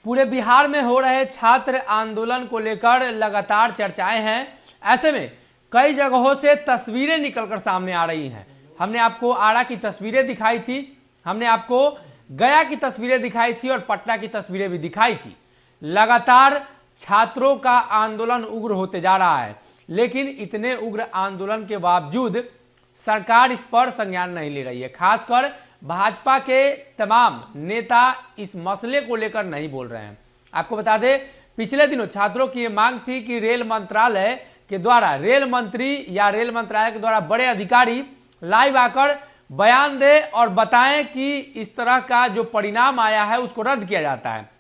पूरे बिहार में हो रहे छात्र आंदोलन को लेकर लगातार चर्चाएं हैं। ऐसे में कई जगहों से तस्वीरें निकलकर सामने आ रही हैं। हमने आपको आरा की तस्वीरें दिखाई थी, हमने आपको गया की तस्वीरें दिखाई थी और पटना की तस्वीरें भी दिखाई थी। लगातार छात्रों का आंदोलन उग्र होते जा रहा है, लेकिन इतने उग्र आंदोलन के बावजूद सरकार इस पर संज्ञान नहीं ले रही है। खासकर भाजपा के तमाम नेता इस मसले को लेकर नहीं बोल रहे हैं। आपको बता दें, पिछले दिनों छात्रों की यह मांग थी कि रेल मंत्रालय के द्वारा, रेल मंत्री या रेल मंत्रालय के द्वारा बड़े अधिकारी लाइव आकर बयान दे और बताएं कि इस तरह का जो परिणाम आया है उसको रद्द किया जाता है।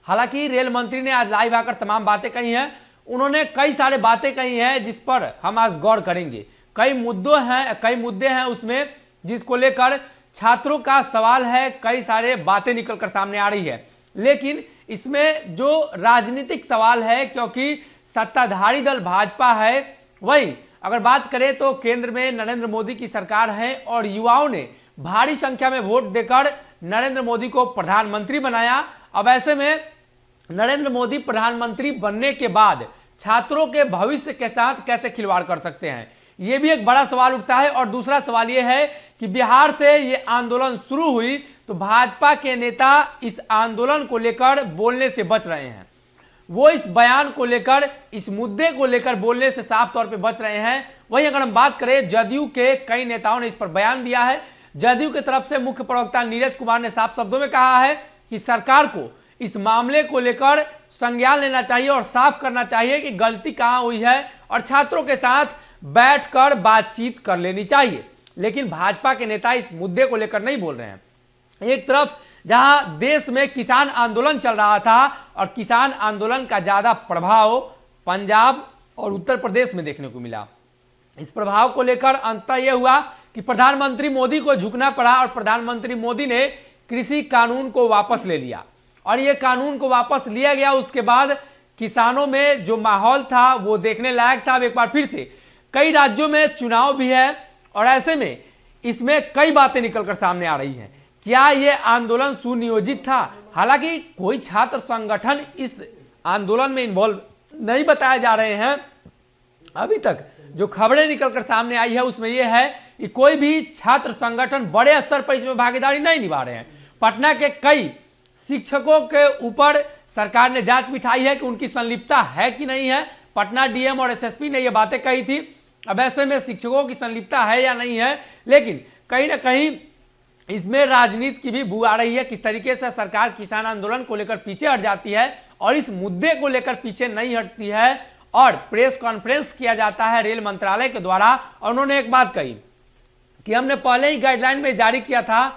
हालांकि रेल मंत्री ने आज लाइव आकर तमाम बातें कही हैं। उन्होंने कई सारे बातें कही हैं जिस पर हम आज गौर करेंगे। कई मुद्दे हैं उसमें जिसको लेकर छात्रों का सवाल है, कई सारे बातें निकलकर सामने आ रही है। लेकिन इसमें जो राजनीतिक सवाल है, क्योंकि सत्ताधारी दल भाजपा है, वही अगर बात करें तो केंद्र में नरेंद्र मोदी की सरकार है और युवाओं ने भारी संख्या में वोट देकर नरेंद्र मोदी को प्रधानमंत्री बनाया। अब ऐसे में नरेंद्र मोदी प्रधानमंत्री बनने के बाद छात्रों के भविष्य के साथ कैसे खिलवाड़ कर सकते हैं, यह भी एक बड़ा सवाल उठता है। और दूसरा सवाल यह है कि बिहार से यह आंदोलन शुरू हुई तो भाजपा के नेता इस आंदोलन को लेकर बोलने से बच रहे हैं। वो इस बयान को लेकर, इस मुद्दे को लेकर बोलने से साफ तौर पे बच रहे हैं। वहीं अगर हम बात करें, जदयू के कई नेताओं ने इस पर बयान दिया है। जदयू की तरफ से मुख्य प्रवक्ता नीरज कुमार ने साफ शब्दों में कहा है कि सरकार को इस मामले को लेकर संज्ञान लेना चाहिए और साफ करना चाहिए कि गलती कहां हुई है और छात्रों के साथ बैठकर बातचीत कर लेनी चाहिए। लेकिन भाजपा के नेता इस मुद्दे को लेकर नहीं बोल रहे हैं। एक तरफ जहां देश में किसान आंदोलन चल रहा था और किसान आंदोलन का ज्यादा प्रभाव पंजाब और उत्तर प्रदेश में देखने को मिला। इस प्रभाव को लेकर अंततः यह हुआ कि प्रधानमंत्री मोदी को झुकना पड़ा और प्रधानमंत्री मोदी ने कृषि कानून को वापस ले लिया और यह कानून को वापस लिया गया। उसके बाद किसानों में जो माहौल था वो देखने लायक था। अब एक बार फिर से कई राज्यों में चुनाव भी है और ऐसे में इसमें कई बातें निकलकर सामने आ रही हैं। क्या यह आंदोलन सुनियोजित था? हालांकि कोई छात्र संगठन इस आंदोलन में इन्वॉल्व नहीं बताए जा रहे हैं। अभी तक जो खबरें निकलकर सामने आई है उसमें यह है कि कोई भी छात्र संगठन बड़े स्तर पर इसमें भागीदारी नहीं निभा रहे हैं। पटना के कई शिक्षकों के ऊपर सरकार ने जांच बिठाई है कि उनकी संलिप्तता है कि नहीं है। पटना डीएम और एसएसपी ने यह बातें कही थी। अब ऐसे में शिक्षकों की संलिप्तता है या नहीं है, लेकिन कहीं ना कहीं इसमें राजनीति की भी बू आ रही है। किस तरीके से सरकार किसान आंदोलन को लेकर पीछे हट जाती है और इस मुद्दे को लेकर पीछे नहीं हटती है और प्रेस कॉन्फ्रेंस किया जाता है रेल मंत्रालय के द्वारा। और उन्होंने एक बात कही कि हमने पहले ही गाइडलाइन में जारी किया था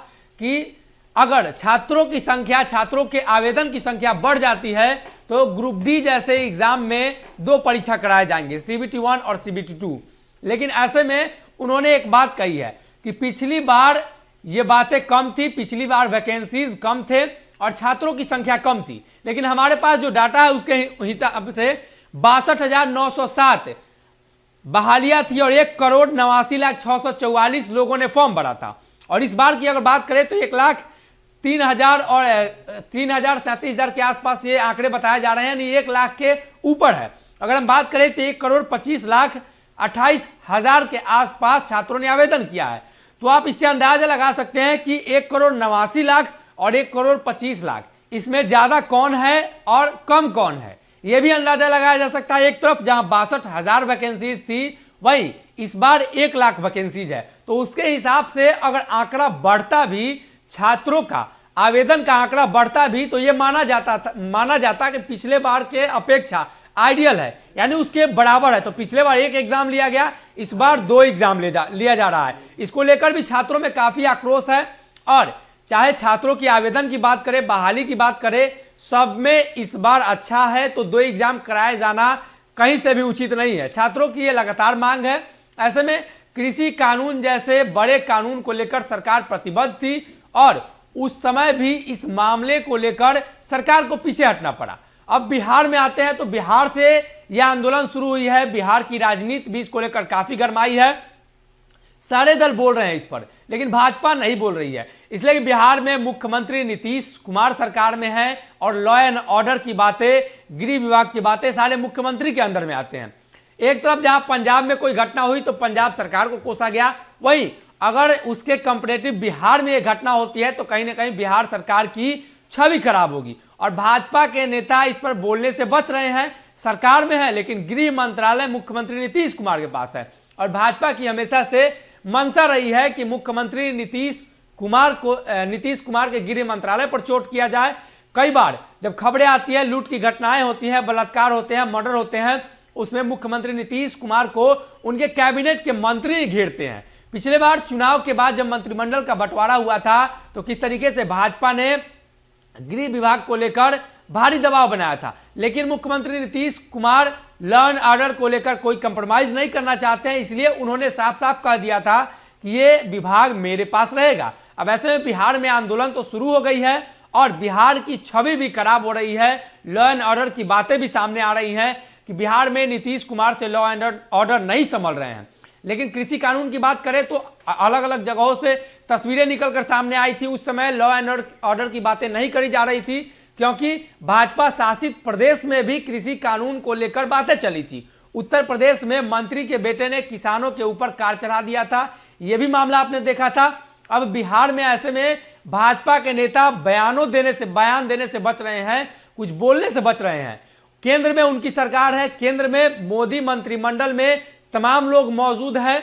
कि अगर छात्रों की संख्या, छात्रों के आवेदन की संख्या बढ़ जाती है तो ग्रुप डी जैसे एग्जाम में 2 परीक्षा कराए जाएंगे, CBT 1 और CBT 2। लेकिन ऐसे में उन्होंने एक बात कही है कि पिछली बार ये बातें कम थी, पिछली बार वैकेंसीज कम थे और छात्रों की संख्या कम थी। लेकिन हमारे पास जो डाटा है उसके हिसाब से 62,907 बहालियां थी और 1,89,644 लोगों ने फॉर्म भरा था। और इस बार की अगर बात करें तो 1,03,000 और 3,37,000 के आसपास ये आंकड़े बताए जा रहे हैं, यानी 1 लाख के ऊपर है। अगर हम बात करें तो 1,25,28,000 के आसपास छात्रों ने आवेदन किया है। तो आप इससे अंदाजा लगा सकते हैं कि 1,89,00,000 और 1,25,00,000 इसमें ज्यादा कौन है और कम कौन है, यह भी अंदाजा लगाया जा सकता है। एक तरफ जहां 62,000 वैकेंसीज थी, वहीं इस बार 1 लाख वैकेंसीज है। तो उसके हिसाब से अगर आंकड़ा बढ़ता भी, छात्रों का आवेदन का आंकड़ा बढ़ता भी, तो यह माना जाता कि पिछले बार के अपेक्षा आइडियल है, यानी उसके बराबर है। तो पिछले बार 1 एग्जाम लिया गया, इस बार 2 एग्जाम लिया जा रहा है। इसको लेकर भी छात्रों में काफी आक्रोश है और चाहे छात्रों की आवेदन की बात करें, बहाली की बात करें, सब में इस बार अच्छा है। तो 2 एग्जाम कराए जाना कहीं से भी उचित नहीं है। छात्रों की यह लगातार मांग है। ऐसे में कृषि कानून जैसे बड़े कानून को लेकर सरकार प्रतिबद्ध थी और उस समय भी इस मामले को लेकर सरकार को पीछे हटना पड़ा। अब बिहार में आते हैं तो बिहार से यह आंदोलन शुरू हुई है। बिहार की राजनीति भी इसको लेकर काफी गरमाई है। सारे दल बोल रहे हैं इस पर, लेकिन भाजपा नहीं बोल रही है। इसलिए कि बिहार में मुख्यमंत्री नीतीश कुमार सरकार में है और लॉ एंड ऑर्डर की बातें, गृह विभाग की बातें सारे मुख्यमंत्री के अंदर में आते हैं। एक तरफ जहां पंजाब में कोई घटना हुई तो पंजाब सरकार को कोसा गया, वहीं अगर उसके कंपैरेटिव बिहार में यह घटना होती है तो कहीं ना कहीं बिहार सरकार की छवि खराब होगी। और भाजपा के नेता इस पर बोलने से बच रहे हैं, सरकार में है लेकिन गृह मंत्रालय मुख्यमंत्री नीतीश कुमार के पास है। और भाजपा की हमेशा से मंशा रही है कि मुख्यमंत्री नीतीश कुमार के गृह मंत्रालय पर चोट किया जाए। कई बार जब खबरें आती है, लूट की घटनाएं होती हैं, बलात्कार होते हैं, मर्डर होते हैं, उसमें मुख्यमंत्री नीतीश कुमार को उनके कैबिनेट के मंत्री घेरते हैं। पिछले बार चुनाव के बाद जब मंत्रिमंडल का बंटवारा हुआ था तो किस तरीके से भाजपा ने गृह विभाग को लेकर भारी दबाव बनाया था, लेकिन मुख्यमंत्री Nitish Kumar law and order को लेकर कोई कंप्रोमाइज नहीं करना चाहते हैं। इसलिए उन्होंने साफ साफ कह दिया था कि ये विभाग मेरे पास रहेगा। अब ऐसे में बिहार में आंदोलन तो शुरू हो गई है और बिहार की छवि भी खराब हो रही है। लॉ एंड ऑर्डर की बातें भी सामने आ रही हैं कि बिहार में नीतीश कुमार से लॉ एंड ऑर्डर नहीं संभल रहे हैं। लेकिन कृषि कानून की बात करें तो अलग अलग जगहों से तस्वीरें निकलकर सामने आई थी। उस समय लॉ एंड ऑर्डर की बातें नहीं करी जा रही थी, क्योंकि भाजपा शासित प्रदेश में भी कृषि कानून को लेकर बातें चली थी। उत्तर प्रदेश में मंत्री के बेटे ने किसानों के ऊपर कार चढ़ा दिया था, यह भी मामला आपने देखा था। अब बिहार में ऐसे में भाजपा के नेता बयान देने से बच रहे हैं, कुछ बोलने से बच रहे हैं। केंद्र में उनकी सरकार है, केंद्र में मोदी मंत्रिमंडल में तमाम लोग मौजूद हैं,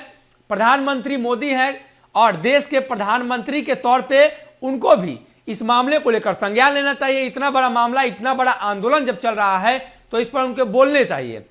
प्रधानमंत्री मोदी हैं और देश के प्रधानमंत्री के तौर पे उनको भी इस मामले को लेकर संज्ञान लेना चाहिए। इतना बड़ा मामला, इतना बड़ा आंदोलन जब चल रहा है तो इस पर उनके बोलने चाहिए।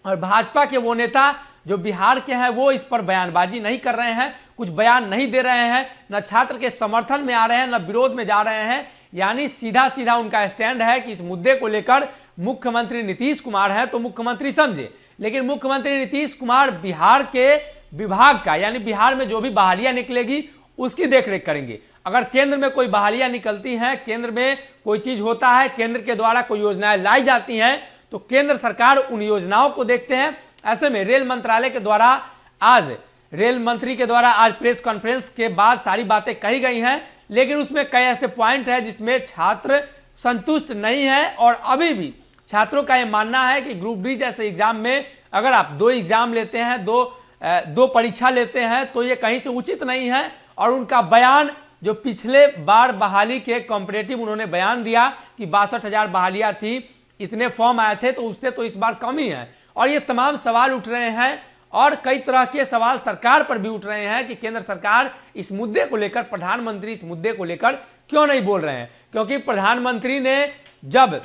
और भाजपा के वो नेता जो बिहार के हैं वो इस पर बयानबाजी नहीं कर रहे हैं, कुछ बयान नहीं दे रहे हैं, न छात्र के समर्थन में आ रहे हैं, न विरोध में जा रहे हैं। यानी सीधा सीधा उनका स्टैंड है कि इस मुद्दे को लेकर मुख्यमंत्री नीतीश कुमार है तो मुख्यमंत्री समझे, लेकिन मुख्यमंत्री नीतीश कुमार बिहार के विभाग का, यानी बिहार में जो भी बहालियां निकलेगी उसकी देखरेख करेंगे। अगर केंद्र में कोई बहालियां निकलती हैं, केंद्र में कोई चीज होता है, केंद्र के द्वारा कोई योजनाएं लाई जाती हैं तो केंद्र सरकार उन योजनाओं को देखते हैं। ऐसे में रेल मंत्रालय के द्वारा आज रेल मंत्री के द्वारा आज प्रेस कॉन्फ्रेंस के बाद सारी बातें कही गई हैं, लेकिन उसमें कई ऐसे पॉइंट है जिसमें छात्र संतुष्ट नहीं है। और अभी भी छात्रों का यह मानना है कि ग्रुप डी जैसे एग्जाम में अगर आप 2 एग्जाम लेते हैं, दो परीक्षा लेते हैं तो ये कहीं से उचित नहीं है। और उनका बयान जो पिछले बार बहाली के कॉम्पिटेटिव उन्होंने बयान दिया कि 62,000 बहालियां थी, इतने फॉर्म आए थे, तो उससे तो इस बार कम ही है। और ये तमाम सवाल उठ रहे हैं और कई तरह के सवाल सरकार पर भी उठ रहे हैं कि केंद्र सरकार इस मुद्दे को लेकर, प्रधानमंत्री इस मुद्दे को लेकर क्यों नहीं बोल रहे हैं। क्योंकि प्रधानमंत्री ने जब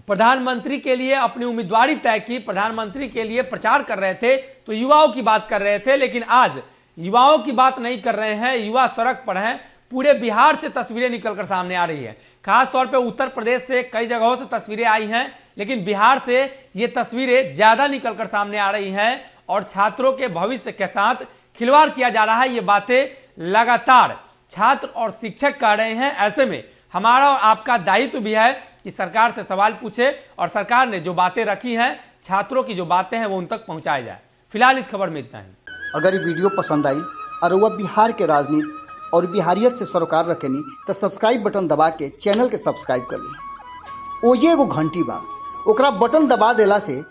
प्रधानमंत्री के लिए अपनी उम्मीदवारी तय की, प्रधानमंत्री के लिए प्रचार कर रहे थे तो युवाओं की बात कर रहे थे, लेकिन आज युवाओं की बात नहीं कर रहे हैं, युवा सड़क पर हैं। पूरे बिहार से तस्वीरें निकलकर सामने आ रही है, खासतौर पे उत्तर प्रदेश से कई जगहों से तस्वीरें आई हैं, लेकिन बिहार से ये तस्वीरें ज्यादा निकलकर सामने आ रही हैं और छात्रों के भविष्य के साथ खिलवाड़ किया जा रहा है। ये बातें लगातार छात्र और शिक्षक कह रहे हैं। ऐसे में हमारा और आपका दायित्व भी है कि सरकार से सवाल पूछे और सरकार ने जो बातें रखी हैं, छात्रों की जो बातें हैं वो उन तक पहुंचाई जाए। फिलहाल इस खबर में इतना ही। अगर ये वीडियो पसंद आई और वह बिहार के राजनीति और बिहारियत से सरोकार रखेनी तो सब्सक्राइब बटन दबा के चैनल के सब्सक्राइब कर ली। ओजे एगो घंटी बा, ओकरा बटन दबा देला से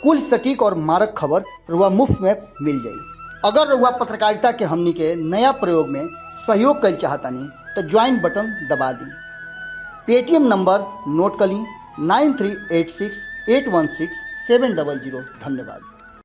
कुल सटीक और मारक खबर रुआ मुफ्त में मिल जाई। अगर रुआ पत्रकारिता के हमनी के नया प्रयोग में सहयोग कर चाहतानी तो ज्वाइन बटन दबा दी। पेटीएम नंबर नोट कर ली 9386816700। धन्यवाद।